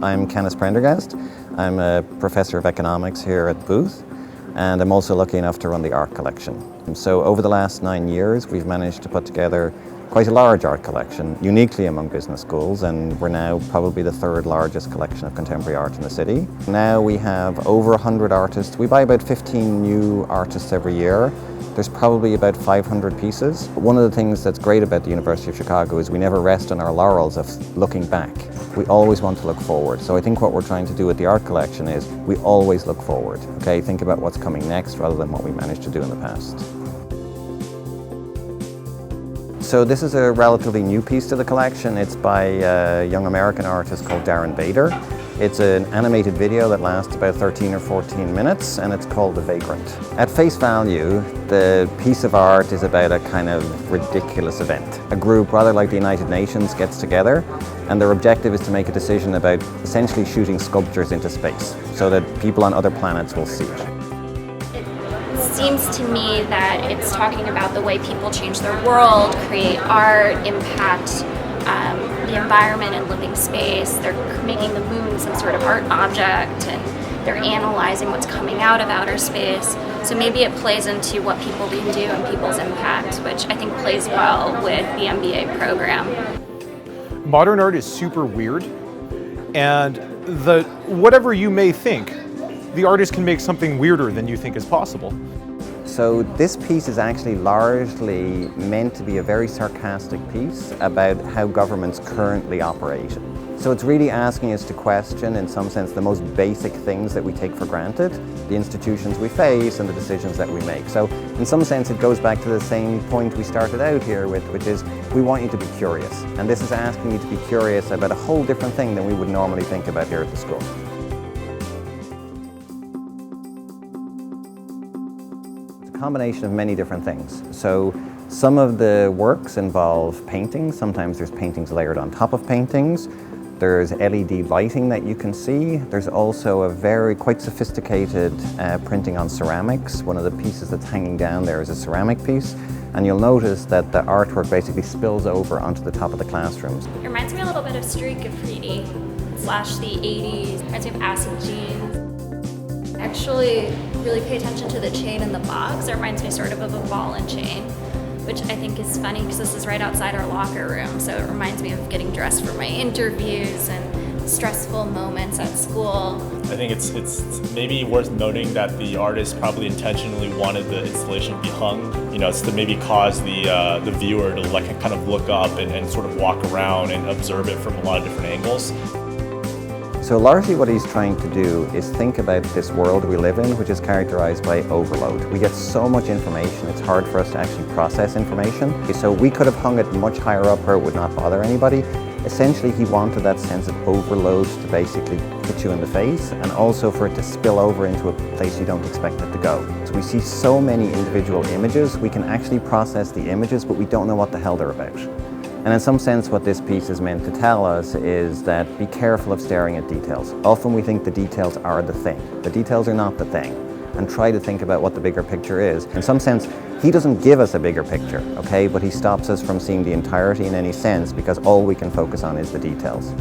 I'm Canice Prendergast. I'm a professor of economics here at Booth, and I'm also lucky enough to run the art collection. And so over the last 9 years, we've managed to put together quite a large art collection, uniquely among business schools, and we're now probably the third largest collection of contemporary art in the city. Now we have over 100 artists. We buy about 15 new artists every year. There's probably about 500 pieces. One of the things that's great about the University of Chicago is we never rest on our laurels of looking back. We always want to look forward. So I think what we're trying to do with the art collection is we always look forward. Okay, think about what's coming next rather than what we managed to do in the past. So this is a relatively new piece to the collection. It's by a young American artist called Darren Vader. It's an animated video that lasts about 13 or 14 minutes, and it's called The Vagrant. At face value, the piece of art is about a kind of ridiculous event. A group, rather like the United Nations, gets together, and their objective is to make a decision about essentially shooting sculptures into space so that people on other planets will see it. It seems to me that it's talking about the way people change their world, create art, impact the environment and living space. They're making the moon some sort of art object, and they're analyzing what's coming out of outer space. So maybe it plays into what people can do and people's impact, which I think plays well with the MBA program. Modern art is super weird, and whatever you may think, the artist can make something weirder than you think is possible. So this piece is actually largely meant to be a very sarcastic piece about how governments currently operate. So it's really asking us to question, in some sense, the most basic things that we take for granted, the institutions we face and the decisions that we make. So in some sense it goes back to the same point we started out here with, which is we want you to be curious. And this is asking you to be curious about a whole different thing than we would normally think about here at the school. Combination of many different things. So some of the works involve paintings. Sometimes there's paintings layered on top of paintings. There's LED lighting that you can see. There's also a quite sophisticated printing on ceramics. One of the pieces that's hanging down there is a ceramic piece. And you'll notice that the artwork basically spills over onto the top of the classrooms. It reminds me a little bit of street graffiti / the 80s. It reminds me of acid jeans. Actually really pay attention to the chain in the box. It reminds me sort of a ball and chain, which I think is funny because this is right outside our locker room. So it reminds me of getting dressed for my interviews and stressful moments at school. I think it's maybe worth noting that the artist probably intentionally wanted the installation to be hung. You know, it's to maybe cause the viewer to kind of look up and sort of walk around and observe it from a lot of different angles. So largely what he's trying to do is think about this world we live in, which is characterized by overload. We get so much information, it's hard for us to actually process information. So we could have hung it much higher up where it would not bother anybody. Essentially, he wanted that sense of overload to basically hit you in the face, and also for it to spill over into a place you don't expect it to go. So we see so many individual images, we can actually process the images, but we don't know what the hell they're about. And in some sense what this piece is meant to tell us is that be careful of staring at details. Often we think the details are the thing. The details are not the thing. And try to think about what the bigger picture is. In some sense, he doesn't give us a bigger picture, okay? But he stops us from seeing the entirety in any sense because all we can focus on is the details.